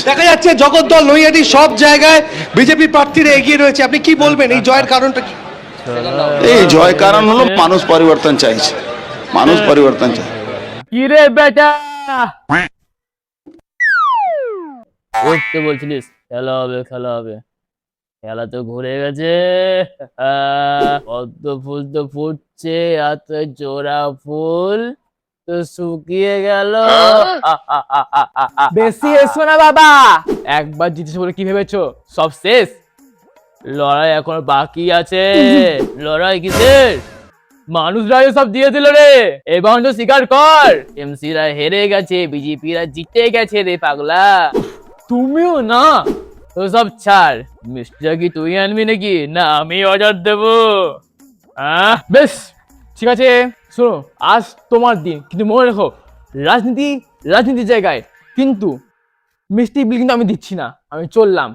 দেখা যাচ্ছে জগদ্দল নৈহাটি সব জায়গায় বিজেপি প্রার্থীরা এগিয়ে রয়েছে, আপনি কি বলবেন এই জয়ের কারণটা কি? এই জয় কারণ হলো মানুষ পরিবর্তন চাইছে, মানুষ পরিবর্তন চাই। কি রে বেটা, উঠতে বলছিলিস? খেলা হবে, খেলা হবে। খেলা তো ঘুরে গেছে। পদ্ম ফুল তো ফুটছে, আর তো জোড়া ফুল তো শুকিয়ে গেল। বেশি এসো না বাবা, একবার জিতেছো বলে কি ভেবেছো সব শেষ? লড়াই এখনো বাকি আছে। লড়াই কিসের? মানুষরা সব দিয়ে দিল রে, এবার তো স্বীকার কর। এমসি রা হেরে গেছে, বিজেপি রা জিতে গেছে রে পাগলা। তুমিও না তো সব ছাড়, মিষ্টিটা কি তুই আনবি নাকি না আমি অর্ডার দেবো? বেশ ঠিক আছে, শোনো আজ তোমার দিন, কিন্তু মনে রেখো রাজনীতির জায়গায় কিন্তু মিষ্টি বিল কিন্তু আমি দিচ্ছি না, আমি চললাম।